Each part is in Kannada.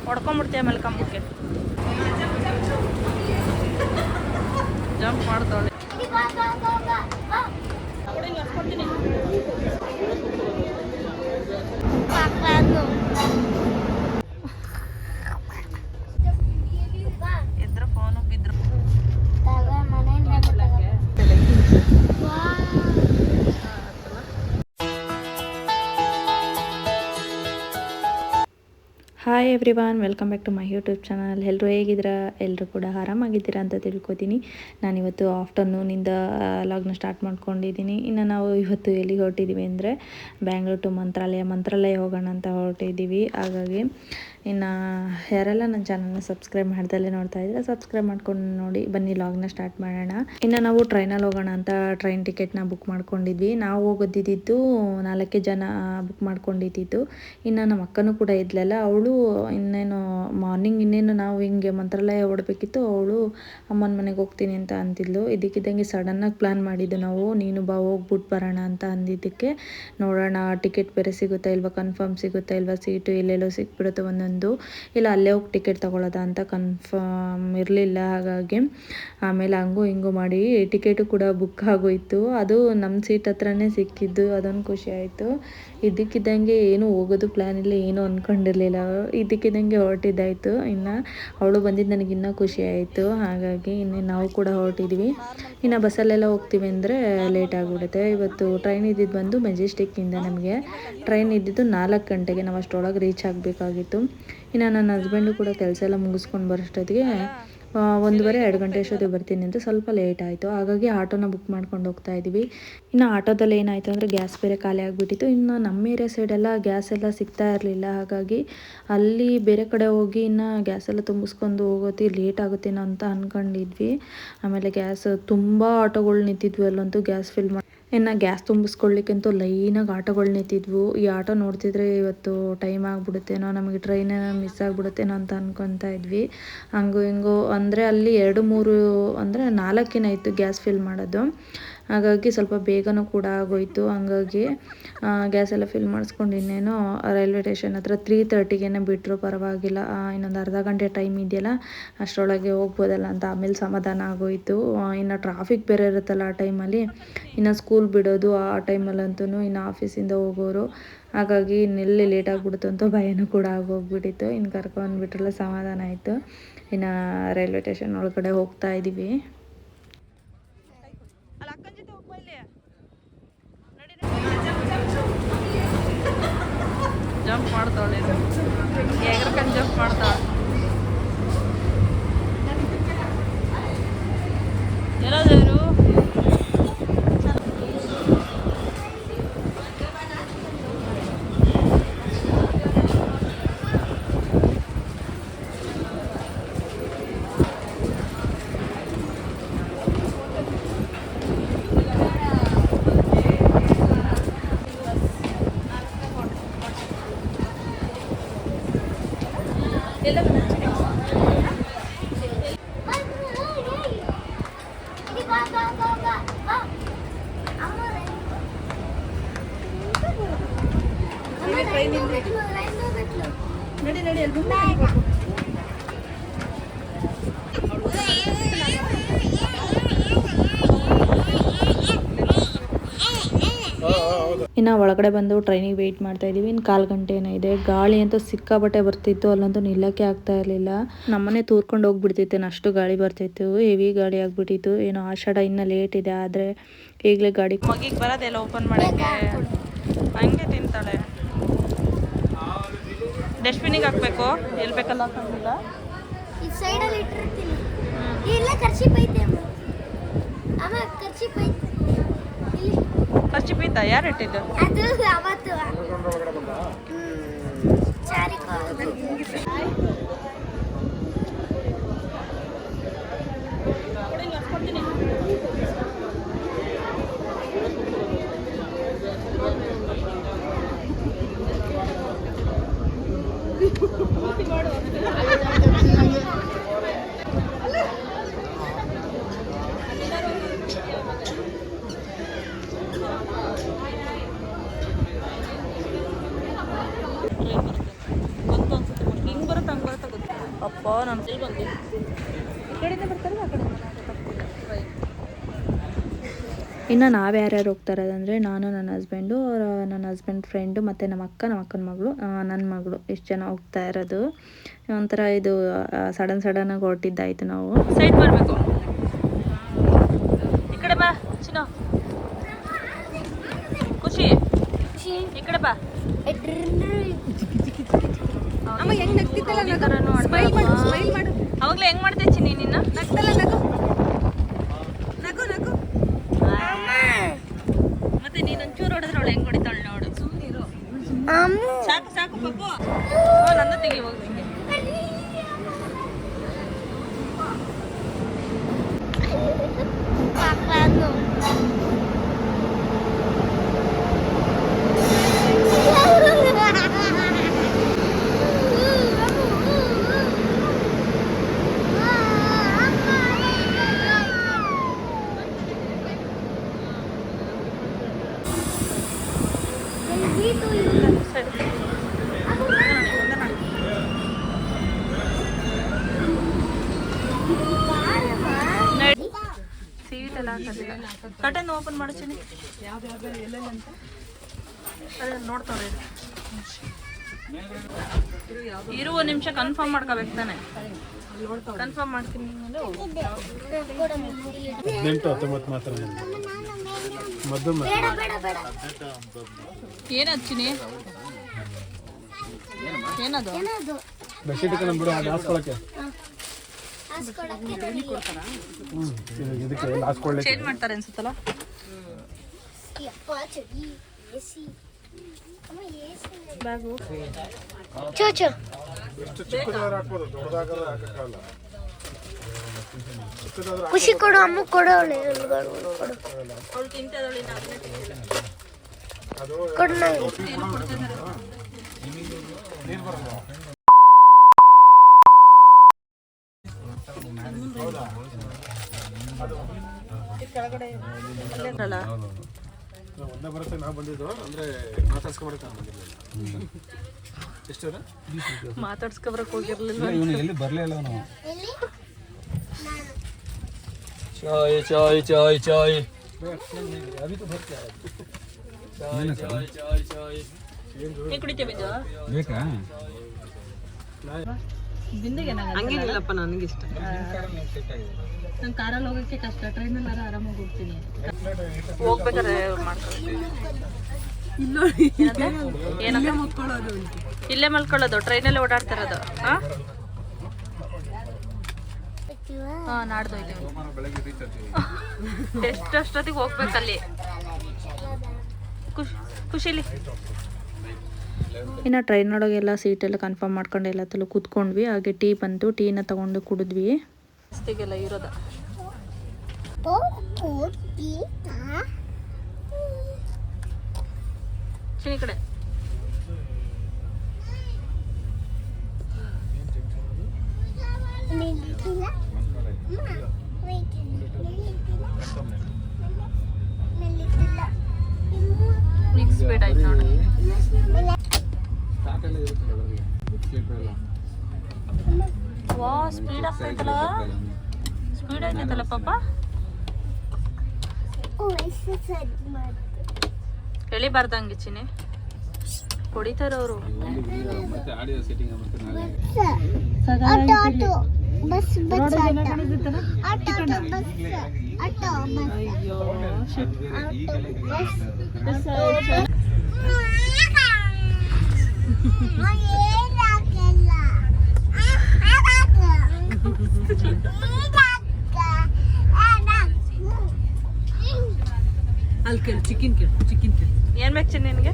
ಹೊಡ್ಕೊಂಡ್ಬಿಡ್ತೀಯ ಆಮೇಲೆ ಕಂಬಕ್ಕೆ ಜಂಪ್ ಮಾಡ್ತಾಳೆ. ಎದ್ರ ಫೋನು ಬಿದ್ರು. Hi everyone, welcome back to my YouTube channel. ಎಲ್ಲರೂ ಹೇಗಿದ್ದೀರಾ? ಎಲ್ಲರೂ ಕೂಡ ಆರಾಮಾಗಿದ್ದೀರಾ ಅಂತ ತಿಳ್ಕೊತೀನಿ. ನಾನಿವತ್ತು ಆಫ್ಟರ್ನೂನಿಂದ ಲಾಗ್ನ ಸ್ಟಾರ್ಟ್ ಮಾಡ್ಕೊಂಡಿದ್ದೀನಿ. ಇನ್ನು ನಾವು ಇವತ್ತು ಎಲ್ಲಿಗೆ ಹೊರಟಿದ್ದೀವಿ ಅಂದರೆ ಬ್ಯಾಂಗ್ಳೂರ್ ಟು ಮಂತ್ರಾಲಯ ಹೋಗೋಣ ಅಂತ ಹೊರಟಿದ್ದೀವಿ. ಹಾಗಾಗಿ ಇನ್ನು ಯಾರೆಲ್ಲ ನನ್ನ ಚಾನಲ್ನ ಸಬ್ಸ್ಕ್ರೈಬ್ ಮಾಡ್ದಲ್ಲೇ ನೋಡ್ತಾ ಇದ್ರೆ ಸಬ್ಸ್ಕ್ರೈಬ್ ಮಾಡ್ಕೊಂಡು ನೋಡಿ. ಬನ್ನಿ ಲಾಗ್ನ ಸ್ಟಾರ್ಟ್ ಮಾಡೋಣ. ಇನ್ನು ನಾವು ಟ್ರೈನಲ್ಲಿ ಹೋಗೋಣ ಅಂತ ಟ್ರೈನ್ ಟಿಕೆಟ್ನ ಬುಕ್ ಮಾಡ್ಕೊಂಡಿದ್ವಿ. ನಾವು ಹೋಗೋದಿದ್ದು 4 ಜನ ಬುಕ್ ಮಾಡ್ಕೊಂಡಿದ್ದು. ಇನ್ನು ನಮ್ಮ ಅಕ್ಕನೂ ಕೂಡ ಇದ್ಲಲ್ಲ, ಅವಳು ಇನ್ನೇನು ಮಾರ್ನಿಂಗ್ ನಾವು ಹಿಂಗೆ ಮಂತ್ರಾಲಯ ಹೊಡಬೇಕಿತ್ತು. ಅವಳು ಅಮ್ಮನ ಮನೆಗೆ ಹೋಗ್ತೀನಿ ಅಂತ ಅಂತಿದ್ಲು. ಇದಕ್ಕಿದ್ದಂಗೆ ಸಡನ್ನಾಗಿ ಪ್ಲ್ಯಾನ್ ಮಾಡಿದ್ದು ನಾವು, ನೀನು ಬಾ ಹೋಗ್ಬಿಟ್ಟು ಬರೋಣ ಅಂತ ಅಂದಿದ್ದಕ್ಕೆ ನೋಡೋಣ ಟಿಕೆಟ್ ಬೇರೆ ಸಿಗುತ್ತಾ ಇಲ್ವಾ, ಕನ್ಫರ್ಮ್ ಸಿಗುತ್ತಾ ಇಲ್ವಾ, ಸೀಟು ಎಲ್ಲೆಲ್ಲೋ ಸಿಕ್ಬಿಡುತ್ತೆ ಒಂದೊಂದು, ಇಲ್ಲ ಅಲ್ಲೇ ಹೋಗಿ ಟಿಕೆಟ್ ತೊಗೊಳ್ಳೋದ ಅಂತ ಕನ್ಫರ್ಮ್ ಇರಲಿಲ್ಲ. ಹಾಗಾಗಿ ಆಮೇಲೆ ಹಂಗೂ ಹಿಂಗೂ ಮಾಡಿ ಟಿಕೆಟು ಕೂಡ ಬುಕ್ ಆಗೋಯಿತು. ಅದು ನಮ್ಮ ಸೀಟ್ ಹತ್ರನೇ ಸಿಕ್ಕಿದ್ದು, ಅದೊಂದು ಖುಷಿ ಆಯಿತು. ಇದಕ್ಕಿದ್ದಂಗೆ ಏನು ಹೋಗೋದು ಪ್ಲ್ಯಾನ್ ಇಲ್ಲ, ಏನು ಅಂದ್ಕೊಂಡಿರಲಿಲ್ಲ. ಇದಕ್ಕಿದ್ದಂಗೆ ಹೊರಟಿದ್ದಾಯಿತು. ಇನ್ನು ಅವಳು ಬಂದಿದ್ದು ನನಗೆ ಇನ್ನೂ ಖುಷಿ ಆಯಿತು. ಹಾಗಾಗಿ ಇನ್ನು ನಾವು ಕೂಡ ಹೊರಟಿದ್ವಿ. ಇನ್ನು ಬಸ್ಸಲ್ಲೆಲ್ಲ ಹೋಗ್ತೀವಿ ಅಂದರೆ ಲೇಟ್ ಆಗಿಬಿಡುತ್ತೆ. ಇವತ್ತು ಟ್ರೈನ್ ಇದ್ದಿದ್ದು ಬಂದು ಮೆಜೆಸ್ಟಿಕ್ಕಿಂದ. ನಮಗೆ ಟ್ರೈನ್ ಇದ್ದಿದ್ದು 4 ಗಂಟೆಗೆ. ನಾವು ಅಷ್ಟರೊಳಗೆ ರೀಚ್ ಆಗಬೇಕಾಗಿತ್ತು. ಇನ್ನು ನನ್ನ ಹಸ್ಬೆಂಡು ಕೂಡ ಕೆಲಸ ಎಲ್ಲ ಮುಗಿಸ್ಕೊಂಡು ಬರೋಷ್ಟೊತ್ತಿಗೆ 1:30-2 ಗಂಟೆ ಅಷ್ಟೊತ್ತಿಗೆ ಬರ್ತೀನಿ ಅಂತ ಸ್ವಲ್ಪ ಲೇಟ್ ಆಯಿತು. ಹಾಗಾಗಿ ಆಟೋನ ಬುಕ್ ಮಾಡ್ಕೊಂಡು ಹೋಗ್ತಾ ಇದ್ದೀವಿ. ಇನ್ನು ಆಟೋದಲ್ಲಿ ಏನಾಯಿತು ಅಂದರೆ ಗ್ಯಾಸ್ ಬೇರೆ ಖಾಲಿ ಆಗಿಬಿಟ್ಟಿತ್ತು. ಇನ್ನು ನಮ್ಮ ಏರಿಯಾ ಸೈಡೆಲ್ಲ ಗ್ಯಾಸ್ ಎಲ್ಲ ಸಿಗ್ತಾ ಇರಲಿಲ್ಲ. ಹಾಗಾಗಿ ಅಲ್ಲಿ ಬೇರೆ ಕಡೆ ಹೋಗಿ ಇನ್ನು ಗ್ಯಾಸ್ ಎಲ್ಲ ತುಂಬಿಸ್ಕೊಂಡು ಹೋಗೋತಿ ಲೇಟ್ ಆಗುತ್ತೇನೋ ಅಂತ ಅಂದ್ಕೊಂಡಿದ್ವಿ. ಆಮೇಲೆ ಗ್ಯಾಸ್ ತುಂಬ ಆಟೋಗಳು ನಿಂತಿದ್ವಿ. ಅಲ್ಲಂತೂ ಗ್ಯಾಸ್ ಫಿಲ್ ಮಾಡಿ ಇನ್ನು ಗ್ಯಾಸ್ ತುಂಬಿಸ್ಕೊಳ್ಳಿಕ್ಕಂತೂ ಲೈನಾಗಿ ಆಟೋಗಳು ನಿಂತಿದ್ವು. ಈ ಆಟೋ ನೋಡ್ತಿದ್ರೆ ಇವತ್ತು ಟೈಮ್ ಆಗಿಬಿಡುತ್ತೇನೋ, ನಮಗೆ ಟ್ರೈನ್ ಮಿಸ್ ಆಗಿಬಿಡುತ್ತೇನೋ ಅಂತ ಅಂದ್ಕೊತಾ ಇದ್ವಿ. ಹಂಗೂ ಹಿಂಗೂ ಅಂದರೆ ಅಲ್ಲಿ 2-3 ಅಂದರೆ 4 ಇತ್ತು ಗ್ಯಾಸ್ ಫಿಲ್ ಮಾಡೋದು. ಹಾಗಾಗಿ ಸ್ವಲ್ಪ ಬೇಗನೂ ಕೂಡ ಆಗೋಯಿತು. ಹಂಗಾಗಿ ಗ್ಯಾಸ್ ಎಲ್ಲ ಫಿಲ್ ಮಾಡಿಸ್ಕೊಂಡು ಇನ್ನೇನು ರೈಲ್ವೆ ಸ್ಟೇಷನ್ ಹತ್ರ 3:30ಗೆ ಬಿಟ್ಟರು, ಪರವಾಗಿಲ್ಲ, ಇನ್ನೊಂದು ಅರ್ಧ ಗಂಟೆ ಟೈಮ್ ಇದೆಯಲ್ಲ ಅಷ್ಟರೊಳಗೆ ಹೋಗ್ಬೋದಲ್ಲ ಅಂತ ಆಮೇಲೆ ಸಮಾಧಾನ ಆಗೋಯಿತು. ಇನ್ನು ಟ್ರಾಫಿಕ್ ಬೇರೆ ಇರುತ್ತಲ್ಲ ಆ ಟೈಮಲ್ಲಿ, ಇನ್ನು ಸ್ಕೂಲ್ ಬಿಡೋದು ಆ ಟೈಮಲ್ಲಂತೂ ಇನ್ನು ಆಫೀಸಿಂದ ಹೋಗೋರು. ಹಾಗಾಗಿ ಇನ್ನೆಲ್ಲಿ ಲೇಟ್ ಆಗಿಬಿಡ್ತು ಅಂತ ಭಯನೂ ಕೂಡ ಆಗೋಗ್ಬಿಟ್ಟಿತ್ತು. ಇನ್ನು ಕರ್ಕೊಂಡ್ಬಿಟ್ರೆಲ್ಲ ಸಮಾಧಾನ ಆಯಿತು. ಇನ್ನು ರೈಲ್ವೆ ಸ್ಟೇಷನ್ ಒಳಗಡೆ ಹೋಗ್ತಾ ಇದ್ದೀವಿ. ಜಂಪ್ ಮಾಡ್ತಾಳೆ, ಎಗರ್ಕೊಂಡು ಜಂಪ್ ಮಾಡ್ತಾಳೆ. ಎಲ್ಲಾದ್ರು ಇನ್ನು ಒಳಗಡೆ ಬಂದು ಟ್ರೈನಿಗೆ ವೆಯ್ಟ್ ಮಾಡ್ತಾ ಇದ್ದೀವಿ. ಇನ್ನು 1/4 ಗಂಟೆ ಏನೋ ಇದೆ. ಗಾಳಿ ಅಂತೂ ಸಿಕ್ಕಾಬಟ್ಟೆ ಬರ್ತಿತ್ತು. ಅಲ್ಲಂತೂ ನಿಲ್ಲಕ್ಕೆ ಆಗ್ತಾ ಇರಲಿಲ್ಲ. ನಮ್ಮನೆ ತೂರ್ಕೊಂಡು ಹೋಗ್ಬಿಡ್ತಿತ್ತು, ಅಷ್ಟು ಗಾಳಿ ಬರ್ತಿತ್ತು. ಹೆವಿ ಗಾಳಿ ಆಗ್ಬಿಟ್ಟಿತ್ತು. ಏನೋ ಆಷಾಢ ಇನ್ನೂ ಲೇಟ್ ಇದೆ, ಆದರೆ ಈಗಲೇ ಗಾಡಿ ಮಗಿಗೆ ಬರೋದೆಲ್ಲ ಓಪನ್ ಮಾಡೋಕ್ಕೆ ಹಂಗೆ ತಿಂತಾಳೆ. ಡಸ್ಟ್ಬಿನಿಗೆ ಹಾಕ್ಬೇಕು, ಎಲ್ಲಿ ಬೇಕಲ್ಲ ಹಾಕೊಂಡಿಲ್ಲ. ಈ ಸೈಡಲ್ಲಿ ಇಟ್ಟಿರ್ತೀನಿ. ಇಲ್ಲ ಕರ್ಚಿಪ್ ಐತೆ ಅಮ್ಮ, ಕರ್ಚಿಪ್ ಐತೆ. ಕರ್ಚಿಪ್ ಐತಾ? ಯಾರು ಇಟ್ಟಿದ್ದು? ಅದು ಅವತ್ತು ಚಾರಿಕೋ ನಾನು ಇಲ್ಲಿ ಬಂದೆ ಈ ಕಡೆಯಿಂದ ಬರ್ತಾರಲ್ಲ ಆ ಕಡೆಯಿಂದ ಇನ್ನು ನಾವು ಯಾರ್ಯಾರು ಹೋಗ್ತಾ ಇರೋದಂದರೆ ನಾನು ನನ್ನ ಹಸ್ಬೆಂಡು ನನ್ನ ಹಸ್ಬೆಂಡ್ ಫ್ರೆಂಡು ಮತ್ತು ನಮ್ಮ ಅಕ್ಕನ ಮಗಳು ನನ್ನ ಮಗಳು ಇಷ್ಟು ಜನ ಹೋಗ್ತಾ ಇರೋದು. ಒಂಥರ ಇದು ಸಡನ್ನಾಗಿ ಹೊರಟಿದ್ದಾಯಿತು. ನಾವು ಸೈಡ್ ಬರಬೇಕು. ಈ ಕಡೆ ಬಾ ಚಿನ್ನ, ಖುಷಿ ಈ ಕಡೆ ಬಾ. ಅಮ್ಮ ಹೆಂಗ್ ನಗ್ತಿದ್ದಲ್ಲ, ಸ್ಮೈಲ್ ಮಾಡು. ಅವಾಗಲೇ ಹೆಂಗ್ ಮಾಡ್ದೆ ಚಿನ್ನಿ ನಿನ್ನ? ನಗ್ತಲ್ಲ, ನಗು ನಗು. ಮತ್ತೆ ನೀನು ಒಂಚೂರು ಹೊಡೆದ್ರೆ ಅವಳು ಹೆಂಗ್ ಹೊಡಿತಾಳೆ ನೋಡು. ಸುಮ್ಮನಿರು. ಸಾಕು ಪಪ್ಪು. ನನ್ನ ತೆಗಿ ಹೋಗಿ. ಕಟನ್ ಓಪನ್ ಮಾಡು ಚಿನ್ನಿ. ನೋಡ್ತಾವ್ರೆ ಇರು ಒಂದು ನಿಮಿಷ ಕನ್ಫರ್ಮ್ ಮಾಡ್ಕೋಬೇಕು ತಾನೆ. ಕನ್ಫರ್ಮ್ ಮಾಡ್ತೀನಿ. 18-19 ಮಾತ್ರ ಏನದು ಚಿನ್ನಿ? ಏನದು? ಬೆಡ್ಶೀಟ್ ಬಿಡು ಅದು ಹಾಸ್ಕೊಳಕ್ಕೆ. ಇದಕ್ಕೆ ಹಾಸ್ಕೊಳ್ಳಿ ಚೇಂಜ್ ಮಾಡ್ತಾರೆ ಅನ್ಸುತ್ತಲ್ಲ. ಬ್ಯಾಗು ಖುಷಿ ಕೊಡು, ಅಮ್ಮ ಕೊಡು. ಅವಳು ತಿಂತದವಳು ಕೊಡು ನಂಗೆ. ಒಂದೇ ಬರುತ್ತೆ. ನಾವು ಬಂದಿದ್ದು ಅಂದ್ರೆ ಮಾತಾಡ್ಸ್ಕೊಂಬರಕ್ಕೆ ಎಷ್ಟು ಮಾತಾಡ್ಸ್ಕೊಬರಕ್ ಹೋಗಿರ್ಲಿಲ್ಲ. ಎಲ್ಲಿ ಬರಲಿಲ್ಲ ಅವನು. ಚಾಯ್ ನೀ ಕುಡಿತೇವೆ ಬೇಕಾ? ಬಿಂದಿಗೆ ಹಂಗೇನಿಲ್ಲಪ್ಪ, ನನಗಿಷ್ಟ. ನಂಗೆ ಕಾರಲ್ಲಿ ಹೋಗೋಕ್ಕೆ ಕಷ್ಟ, ಟ್ರೈನಲ್ಲಿ ಆರಾಮಾಗಿ ಹೋಗ್ತೀನಿ. ಹೋಗ್ಬೇಕಾದ್ರೆ ಇಲ್ಲೇ ಮಲ್ಕೊಳ್ಳೋದು, ಟ್ರೈನಲ್ಲೇ ಓಡಾಡ್ತಿರೋದು. ಹಾಂ ನಾಡ್ದು ಎಷ್ಟೊತ್ತಿಗೆ ಹೋಗ್ಬೇಕಲ್ಲಿ. ಖುಷಿಲಿ ಇನ್ನು ಟ್ರೈನ್ ಒಳಗೆಲ್ಲ ಸೀಟೆಲ್ಲ ಕನ್ಫರ್ಮ್ ಮಾಡ್ಕೊಂಡು ಎಲ್ಲ ತಲೂ ಕೂತ್ಕೊಂಡ್ವಿ. ಹಾಗೆ ಟೀ ಬಂತು, ಟೀನ ತೊಗೊಂಡು ಕುಡಿದ್ವಿ. ಅಷ್ಟಿಗೆಲ್ಲ ಇರೋದ ಚಿನಿ ಕಡೆ ಸ್ಪೀಡ್ ಆಯ್ತು ನೋಡಿ. ವಾ ಸ್ಪೀಡ್ ಆಗ್ತೈತಲ್ಲ, ಸ್ಪೀಡ್ ಆಯ್ತೈತಲ್ಲ ಪಾಪ. ಎಳಿಬಾರ್ದಂಗೆ ಚಿನಿ, ಹೊಡಿತಾರ ಅವರು. ಅಲ್ಲಿ ಕೇಳು, ಚಿಕನ್ ಕೇಳು. ಏನ್ ಬೇಕು ಚಿನ್ನ ನಿನಗೆ?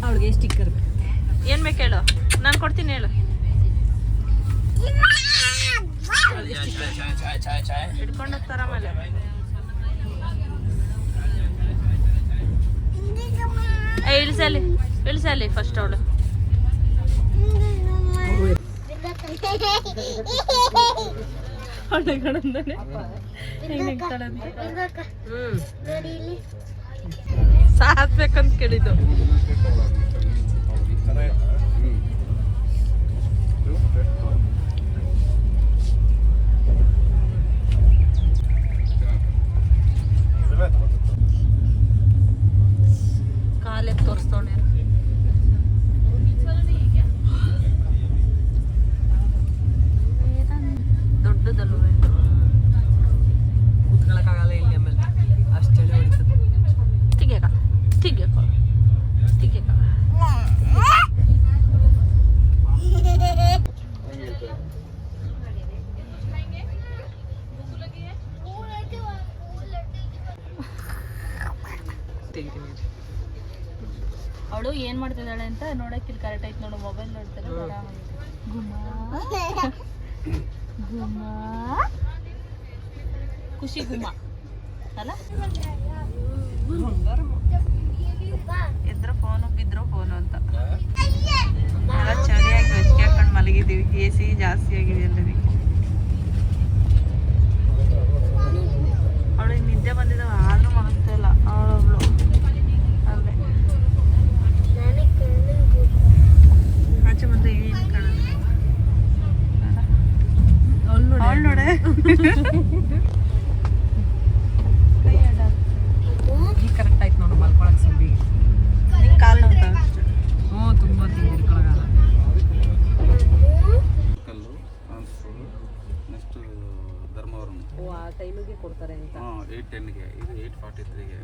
ಅವಳಿಗೆ ಸ್ಟಿಕ್ಕರ್ ಏನ್ ಬೇಕು ಹೇಳು, ನಾನು ಕೊಡ್ತೀನಿ ಹೇಳು. ಹಿಡ್ಕೊಂಡು ಹೋಗ್ತಾರ ಆಮೇಲೆ. ಇಳಿಸಲಿ ಫಸ್ಟ್ ಅವಳು. ಸಾತ್ಬೇಕಂತ ಕೇಳಿದ್ದು. ಏನು ಮಾಡ್ತಿದ್ದಾಳೆ ಅಂತ ನೋಡೋಕೆ ಇಲ್ಲಿ ಕರೆಕ್ಟ್ ಆಯ್ತು ನೋಡು. ಮೊಬೈಲ್ ನೋಡ್ತಾರೆ ಗುಮ್ಮ ಖುಷಿ ಗುಮ್ಮ ಅಲ್ಲ. ಎದ್ರು ಫೋನು ಬಿದ್ರು ಫೋನು ಅಂತ ಎಲ್ಲ ಚಳಿಯಾಗಿ ಬೆಚ್ಚಗೆ ಹಾಕೊಂಡು ಮಲಗಿದ್ದೀವಿ. AC ಜಾಸ್ತಿ ಆಗಿದೆ ಎಲ್ಲರಿಗೆ. ಅವಳಿಗೆ ನಿದ್ದೆ ಬಂದಿದ್ದಾವೆ ಆದ್ರೂ ಮಲಗ್ತಾ ಇಲ್ಲ ಅವಳೊಬ್ಳು ಅಲ್ಲೇ ಆಚೆ ಬಂದ್ರೆ ಏನು ಕಾಣೋದು. ಅವಳು ನೋಡೆ ಕರೆಕ್ಟ್ ಆಯ್ತು ನೋಡು ಮಲ್ಕೊಳಕ್ ಸುಂಬಿಗೆ. ನಿಂಗೆ ಕಾಲು ನೋಡ್ತಾ ಅಷ್ಟೇ. ಹ್ಞೂ ತುಂಬ ತಿಳ್ಕೊಳಗಲ್ಲ. ಕಲ್ಲು ಕಾನ್ಸ್ಪುರು ನೆಕ್ಸ್ಟ್ ಧರ್ಮವರಂ. ಓ ಆ ಟೈಮಿಗೆ ಕೊಡ್ತಾರೆ ಅಂತ. 8:10ಗೆ ಇದು 8:43ಗೆ.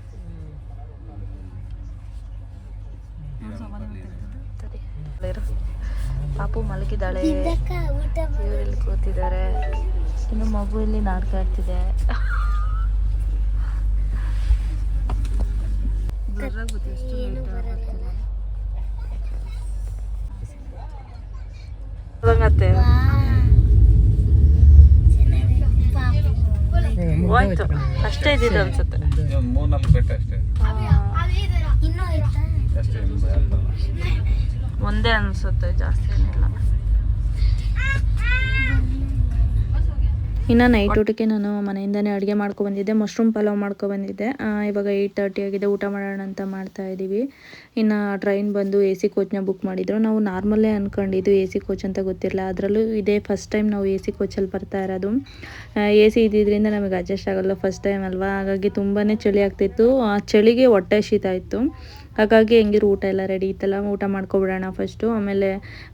ಪಾಪು ಮಲಗಿದ್ದಾಳೆ, ಇವರಲ್ಲಿ ಕೂತಿದ್ದಾರೆ. ಇನ್ನು ಮಗು ಇಲ್ಲಿ ನಾಟಕ ಆಡ್ತಿದೆ. ಹೋಗತ್ತೆ ಹೋಯ್ತು ಅಷ್ಟೇ ಇದ್ದಿದ್ದು ಅನ್ಸುತ್ತೆ. 3-4 ಬೆಟ್ಟ ಅಷ್ಟೇ ಅಷ್ಟೇ. ಒಂದೇ ಅನ್ಸುತ್ತೆ, ಜಾಸ್ತಿ ಏನಿಲ್ಲ. ಇನ್ನು ನೈಟ್ ಊಟಕ್ಕೆ ನಾನು ಮನೆಯಿಂದನೇ ಅಡುಗೆ ಮಾಡ್ಕೊಬಂದಿದ್ದೆ. ಮಶ್ರೂಮ್ ಪಲಾವ್ ಮಾಡ್ಕೊಬಂದಿದ್ದೆ. ಇವಾಗ 8:30 ಆಗಿದೆ, ಊಟ ಮಾಡೋಣ ಅಂತ ಮಾಡ್ತಾ ಇದ್ದೀವಿ. ಇನ್ನು ಟ್ರೈನ್ ಬಂದು AC ಕೋಚ್ನ ಬುಕ್ ಮಾಡಿದ್ರು. ನಾವು ನಾರ್ಮಲ್ಲೇ ಅಂದ್ಕೊಂಡಿದ್ದು, AC ಕೋಚ್ ಅಂತ ಗೊತ್ತಿರಲಿಲ್ಲ. ಅದರಲ್ಲೂ ಇದೇ ಫಸ್ಟ್ ಟೈಮ್ ನಾವು AC ಕೋಚಲ್ಲಿ ಬರ್ತಾ ಇರೋದು. AC ಇದ್ದಿದ್ದರಿಂದ ನಮಗೆ ಅಡ್ಜಸ್ಟ್ ಆಗೋಲ್ಲ, ಫಸ್ಟ್ ಟೈಮ್ ಅಲ್ವಾ. ಹಾಗಾಗಿ ತುಂಬಾ ಚಳಿ ಆಗ್ತಿತ್ತು. ಆ ಚಳಿಗೆ ಹೊಟ್ಟೆ ಶೀತ ಇತ್ತು. ಹಾಗಾಗಿ ಹೆಂಗಿರು ಊಟ ಎಲ್ಲ ರೆಡಿ ಇತ್ತಲ್ಲ, ಊಟ ಮಾಡ್ಕೊಬಿಡೋಣ ಫಸ್ಟು. ಆಮೇಲೆ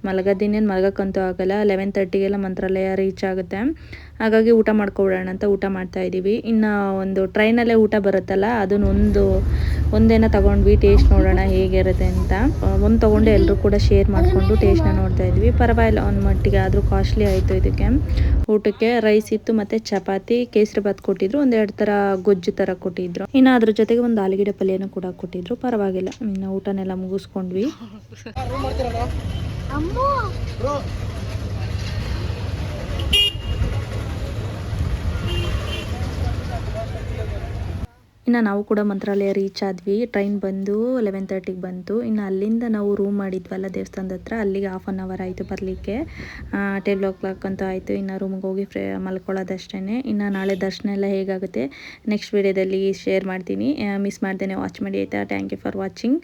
ಮಲಗೋದಿನ್ನೇನು ಮಲಗೋಕ್ಕಂತೂ ಆಗೋಲ್ಲ. 11:30ಗೆಲ್ಲ ಮಂತ್ರಾಲಯ ರೀಚ್ ಆಗುತ್ತೆ. ಹಾಗಾಗಿ ಊಟ ಮಾಡ್ಕೊಬಿಡೋಣ ಅಂತ ಊಟ ಮಾಡ್ತಾಯಿದ್ದೀವಿ. ಇನ್ನು ಒಂದು ಟ್ರೈನಲ್ಲೇ ಊಟ ಬರುತ್ತಲ್ಲ, ಅದನ್ನು ಒಂದೇನ ತೊಗೊಂಡ್ವಿ, ಟೇಸ್ಟ್ ನೋಡೋಣ ಹೇಗಿರುತ್ತೆ ಅಂತ. ಒಂದು ತೊಗೊಂಡು ಎಲ್ಲರೂ ಕೂಡ ಶೇರ್ ಮಾಡಿಕೊಂಡು ಟೇಸ್ಟ್ನ ನೋಡ್ತಾ ಇದ್ವಿ. ಪರವಾಗಿಲ್ಲ, ಒಂದು ಮಟ್ಟಿಗೆ ಆದರೂ ಕಾಸ್ಟ್ಲಿ ಆಯಿತು. ಇದಕ್ಕೆ ಊಟಕ್ಕೆ ರೈಸ್ ಇತ್ತು ಮತ್ತು ಚಪಾತಿ, ಕೇಸರಿ ಬಾತ್ ಕೊಟ್ಟಿದ್ರು, 2 ಥರ ಗೊಜ್ಜು ಥರ ಕೊಟ್ಟಿದ್ರು. ಇನ್ನು ಅದ್ರ ಜೊತೆಗೆ ಒಂದು ಆಲೂಗಡ್ಡೆ ಪಲ್ಯನೂ ಕೂಡ ಕೊಟ್ಟಿದ್ರು. ಪರವಾಗಿಲ್ಲ, ಇನ್ನು ಊಟನೆಲ್ಲ ಮುಗಿಸ್ಕೊಂಡ್ವಿ. ಇನ್ನು ನಾವು ಕೂಡ ಮಂತ್ರಾಲಯ ರೀಚ್ ಆದ್ವಿ. ಟ್ರೈನ್ ಬಂದು 11:30ಗೆ ಬಂತು. ಇನ್ನು ಅಲ್ಲಿಂದ ನಾವು ರೂಮ್ ಮಾಡಿದ್ವಲ್ಲ ದೇವಸ್ಥಾನದ ಹತ್ರ, ಅಲ್ಲಿಗೆ 1/2 ಅವರ್ ಆಯಿತು ಬರಲಿಕ್ಕೆ. 10 o'clock ಅಂತ ಆಯಿತು. ಇನ್ನು ರೂಮಿಗೆ ಹೋಗಿ ಮಲ್ಕೊಳ್ಳೋದಷ್ಟೇ. ಇನ್ನು ನಾಳೆ ದರ್ಶನ ಎಲ್ಲ ಹೇಗಾಗುತ್ತೆ ನೆಕ್ಸ್ಟ್ ವಿಡಿಯೋದಲ್ಲಿ ಶೇರ್ ಮಾಡ್ತೀನಿ. ಮಿಸ್ ಮಾಡ್ದೇನೆ ವಾಚ್ ಮಾಡಿ ಆಯಿತಾ. Thank you for watching.